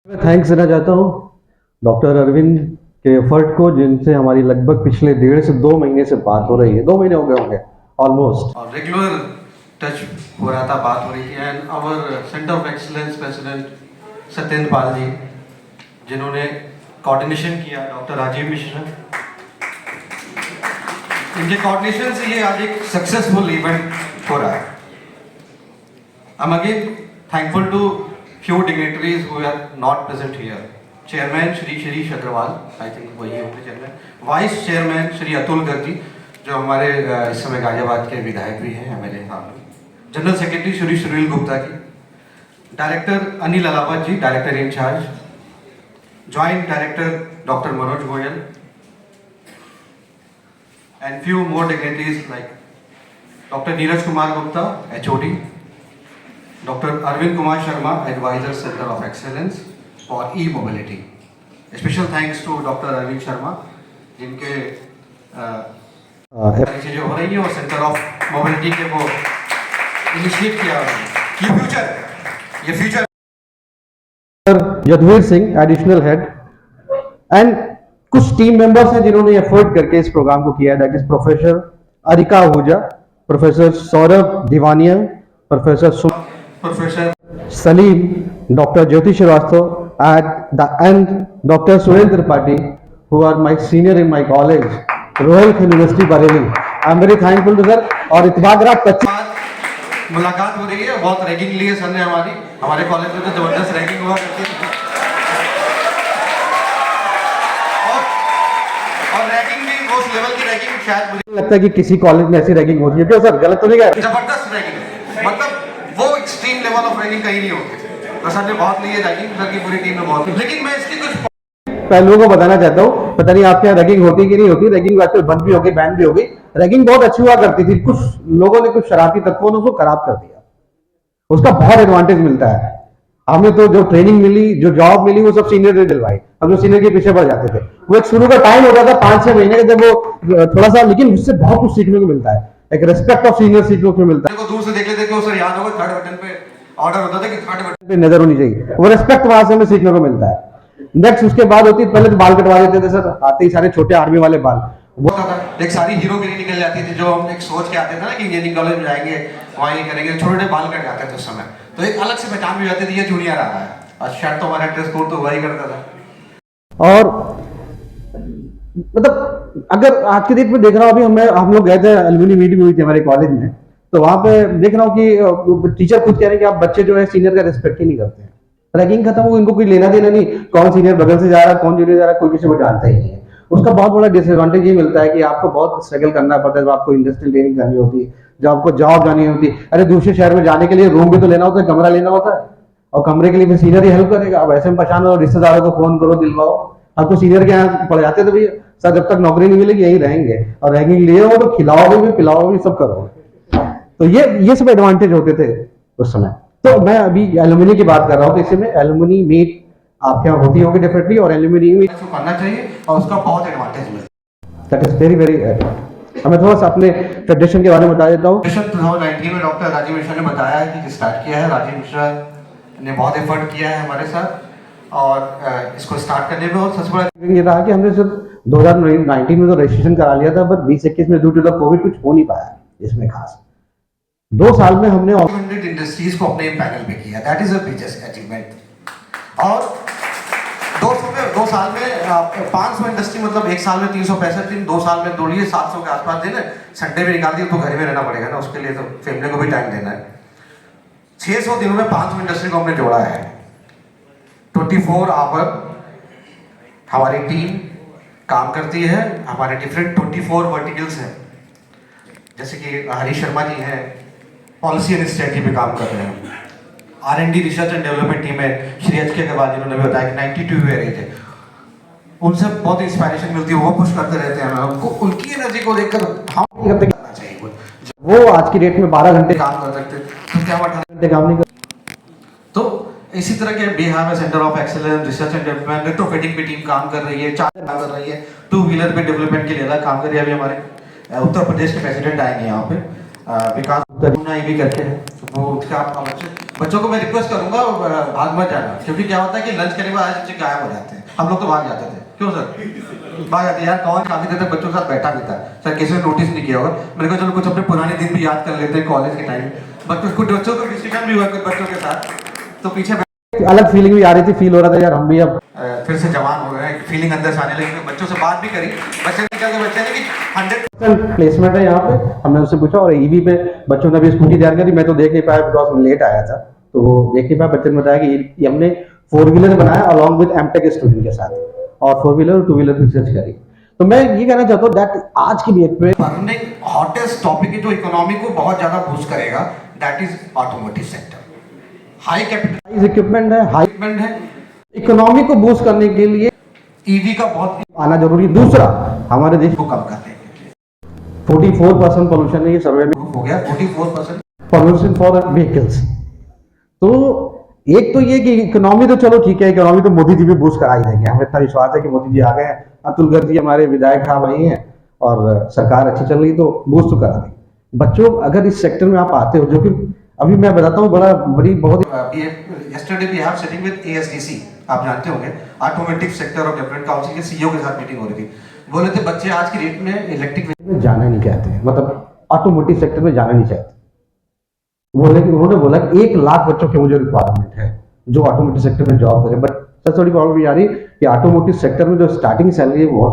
मैं थैंक्स देना चाहता हूँ डॉक्टर अरविंद के एफर्ट को, जिनसे हमारी लगभग पिछले 1.5 से 2 महीने से बात हो रही है। 2 महीने हो गए होंगे ऑलमोस्ट, और रेगुलर टच हो रहा था, बात हो रही थी। And our centre of excellence president Satyendra Pal ji, जिन्होंने कोऑर्डिनेशन किया, डॉक्टर राजीव मिश्रा, इनके कोऑर्डिनेशन से ये आज एक सक्सेसफुल इवेंट हो रहा है। I am again thankful to few dignitaries who are not present here. Chairman Shri Shirish Agarwal, I think वही होंगे chairman. Vice chairman Shri Atul Garg ji, जो हमारे इस समय गाजियाबाद के विधायक भी हैं, एमएलए साहब। General secretary Shri Sunil Gupta ji, director Anil Alawat ji, director incharge, joint director doctor Manoj Goyal, and few more dignitaries like doctor Neeraj Kumar Gupta, HOD, Dr. Arvind Kumar Sharma, Advisor Center of Excellence for E-Mobility. Special thanks to Dr. Arvind Sharma, जिनके चीजें हो रही है और centre of mobility के वो initiate किया। ये future Yaduvir Singh additional head, and कुछ टीम मेंबर्स हैं जिन्होंने एफर्ट करके इस प्रोग्राम को किया है। That is professor Arika Ahuja, professor Saurabh Diwania, professor Salim, doctor Jyoti Srivastava, and Dr. Surendra Tripathi, who are my senior in my college, Royal University Bareilly. I am very thankful to sir. और इतवागरात 25 मुलाकात हो रही है। बहुत रैगिंग ली है सर ने हमारे कॉलेज में, तो जबरदस्त रैगिंग हुआ करती है। और रैगिंग भी उस लेवल की रैगिंग शायद मुझे लगता है कि किसी कॉलेज में ऐसी रैगिंग होती है। क्यों सर, गलत तो नहीं कह रहे? जबरदस्त रैगिंग, मतलब वो एक्सट्रीम लेवल ऑफ रैगिंग कहीं नहीं होती। तो सर ने बहुत ली है रैगिंग, सर की पूरी टीम ने बहुत, लेकिन मैं इसकी कुछ पहलुओं को बताना चाहता हूँ। पता नहीं आपके यहाँ रैगिंग होती कि नहीं होती। रैगिंग आजकल बंद भी हो गई, बैन भी हो गई। रैगिंग बहुत अच्छी हुआ करती थी, कुछ लोगों ने, कुछ शरारती तत्वों ने उसको खराब कर दिया। उसका बहुत एडवांटेज मिलता है। हमें तो जो ट्रेनिंग मिली, जो जॉब मिली, वो सब सीनियर ने दिलवाई। हम जो सीनियर के पीछे बढ़ जाते थे, वो एक शुरू का टाइम होता था 5-6 महीने का, जब वो थोड़ा सा, लेकिन उससे बहुत कुछ सीखने को मिलता है। एक रिस्पेक्ट ऑफ सीनियर सीखने को मिलता है। दूर से देख लेते थे, सर याद होगा थर्ड बटन पे ऑर्डर होता था कि थर्ड बटन पे नजर होनी चाहिए। वो रिस्पेक्ट वहां से हमें सीखने को मिलता है। नेक्स्ट उसके बाद होती है, पहले तो बाल कटवा देते थे सर, आते ही सारे छोटे आर्मी वाले बाल। वो एक सारी हीरोगिरी निकल जाती थी, जो हम एक सोच के आते थे ना कि इंजीनियरिंग कॉलेज में जाएंगे, वहाँ ये करेंगे, छोटे बाल कट जाते थे उस समय, तो एक अलग से पहचान भी जाती थी, ये जूनियर आ रहा है। और शर्ट तो हमारा ड्रेस कोड तो वही करता था। और मतलब अगर आज के डेट में देख रहा हूँ, अभी हम लोग गए थे, एलुमनी मीटिंग हुई थी हमारे कॉलेज में, तो वहां पे देख रहा हूँ कि टीचर खुद कह रहे हैं कि आप बच्चे जो है सीनियर का रिस्पेक्ट ही नहीं करते हैं। रैगिंग खत्म हो, इनको कोई लेना देना नहीं, कौन सीनियर बगल से जा रहा है, कौन जूनियर जा रहा है, कोई किसी को जानता ही नहीं है। उसका बहुत बड़ा डिसएडवांटेज ये मिलता है कि आपको बहुत स्ट्रगल करना पड़ता है जब आपको इंडस्ट्रियल ट्रेनिंग करनी होती है, जब आपको जॉब जानी होती है। अरे दूसरे शहर में जाने के लिए रूम भी तो लेना होता है, कमरा लेना होता है, और कमरे के लिए फिर सीनियर ही हेल्प करेगा। अब ऐसे में परेशान हो, रिश्तेदारों को फोन करो, दिलवाओ। अब तो सीनियर के यहाँ पड़ जाते थे भैया, सर जब तक नौकरी नहीं मिलेगी यही रहेंगे, और रैगिंग लिए हो तो खिलाओगे भी, पिलाओगे भी, सब करोगे। तो ये सब एडवांटेज होते थे उस समय। तो मैं अभी एलुमनी की बात कर रहा हूँ, तो इसमें एलुमनी मीट आपके यहाँ होती होगी डेफिनेटली, और एलुमनी मीट करना चाहिए और उसका बहुत एडवांटेज मिलता है। That is very very. हमें थोड़ा सा अपने ट्रेडिशन के बारे में बता देता हूँ। 2019 में डॉक्टर राजीव मिश्रा ने बताया है कि स्टार्ट किया है। राजीव मिश्रा ने बहुत एफर्ट किया है हमारे साथ और इसको स्टार्ट करने में। और सबसे बड़ा ये रहा कि हमने सिर्फ 2019 में तो रजिस्ट्रेशन करा लिया था, बट 2021 में ड्यू टू द कोविड कुछ हो नहीं पाया इसमें खास। 2 साल में हमने 100 इंडस्ट्रीज को अपने पैनल पे किया। That is a biggest achievement. और 2 साल में 500 इंडस्ट्री, मतलब 1 साल में 365 दिन, 2 साल में दौड़िए 700 के आसपास दिन है। संडे में निकाल दिए तो घर में रहना पड़ेगा ना, उसके लिए तो फैमिली को भी टाइम देना है। 600 दिनों में 500 इंडस्ट्री को हमने जोड़ा है। 24 आवर हमारी टीम काम करती है। हमारे डिफरेंट 24 वर्टिकल्स हैं, जैसे कि हरीश शर्मा जी हैं, पॉलिसी एंड स्ट्रेटजी पे काम कर रहे हैं। R&D research and development team है, श्री HK अग्रवाल जिन्होंने भी बताया कि 92 वे रहे थे। उनसे बहुत इंस्पायरेशन मिलती है, वो पुश करते रहते हैं हमें। उनको उनकी एनर्जी को देखकर हम करना चाहिए। वो आज की डेट में 12 घंटे काम कर सकते, तो क्या 18 घंटे काम नहीं कर। तो इसी तरह के बिहार में centre of excellence research and development, retrofitting पे टीम काम कर रही है, 4 काम कर रही है, 2 व्हीलर पे डेवलपमेंट के लिए अलग काम कर रही है। अभी हमारे उत्तर प्रदेश के प्रेसिडेंट आएंगे यहाँ पे, विकास भी करके, वो उसका आपका बच्चे बच्चों को मैं रिक्वेस्ट करूंगा भाग मत जाना, क्योंकि क्या होता है कि लंच करने के बाद आज बच्चे गायब हो जाते हैं। हम लोग तो भाग जाते थे, क्यों सर भाग जाते यार, कौन काफी देर तक बच्चों के साथ बैठा भी था। सर किसी ने नोटिस नहीं किया होगा, मैंने कहा चलो कुछ अपने पुराने दिन भी याद कर लेते हैं कॉलेज के टाइम। कुछ बच्चों को डिस्कशन भी हुआ कुछ बच्चों के साथ, तो पीछे अलग फीलिंग भी आ रही थी, फील हो रहा था यार हम भी अब फिर से जवान हो रहे हैं, फीलिंग अंदर से आने लगी। बच्चों से बात भी करी, बच्चे निकल के बच्चे ने कि 100 प्लेसमेंट है यहाँ पे। हमने उससे पूछा और ईवी पे बच्चों ने भी स्कूटी तैयार करी। मैं तो देख नहीं पाया बिकॉज मैं लेट आया था, तो वो देख नहीं पाया। बच्चे ने बताया कि ये हमने 4 व्हीलर बनाया अलॉन्ग विद एमटेक स्टूडेंट के साथ, और 4 व्हीलर और 2 व्हीलर रिसर्च करी। तो मैं ये कहना चाहता हूँ दैट आज की डेट पे हॉटेस्ट टॉपिक है जो इकोनॉमी को बहुत ज्यादा बूस्ट करेगा, that is automotive sector. High capital equipment है, हाई इक्विपमेंट है, इकोनॉमी को बूस्ट करने के लिए ईवी का बहुत आना जरूरी है। दूसरा, हमारे देश को कम करने के लिए 44% पोल्यूशन है ये सर्वे में हो गया 44%। Pollution for vehicles. तो एक तो ये कि इकोनॉमी तो चलो ठीक है, इकोनॉमी तो मोदी जी भी बूस्ट करा ही देंगे, हमें इतना विश्वास है कि मोदी जी आ गए हैं, अतुल गर्ग जी हमारे विधायक साहब वही हैं और सरकार अच्छी चल रही, तो बूस्ट तो करा देंगे। बच्चों अगर इस सेक्टर में आप आते हो, जो कि अभी मैं बताता हूँ बहुत yesterday we have sitting with ASDC, आप जानते होंगे ऑटोमेटिव सेक्टर और डेवलपमेंट काउंसिल के सीईओ के साथ मीटिंग हो रही थी। बोले थे बच्चे आज की डेट में इलेक्ट्रिक में जाना नहीं चाहते हैं, मतलब ऑटोमोटिव सेक्टर में जाना नहीं चाहते। उन्होंने बोला कि 1 लाख बच्चों की मुझे रिक्वायरमेंट है जो ऑटोमोटिव सेक्टर में जॉब करें। बट सबसे बड़ी प्रॉब्लम ये आ रही कि ऑटोमोटिव सेक्टर में जो स्टार्टिंग सैलरी है वो,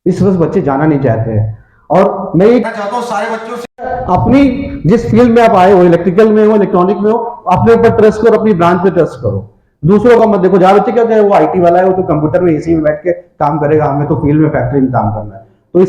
इस वजह से बच्चे जाना नहीं चाहते हैं। और मैं ये चाहता हूँ सारे बच्चों से अपनी जिस फील्ड में आप आए हो, इलेक्ट्रिकल में हो, इलेक्ट्रॉनिक में हो, अपने ऊपर ट्रस्ट करो, अपनी ब्रांच पे ट्रस्ट करो, दूसरों का मत देखो। जहाँ बच्चे क्या, चाहे वो आईटी वाला है, वो तो कंप्यूटर में एसी में बैठ के काम करेगा, हमें तो फील्ड में फैक्ट्री में काम करना है।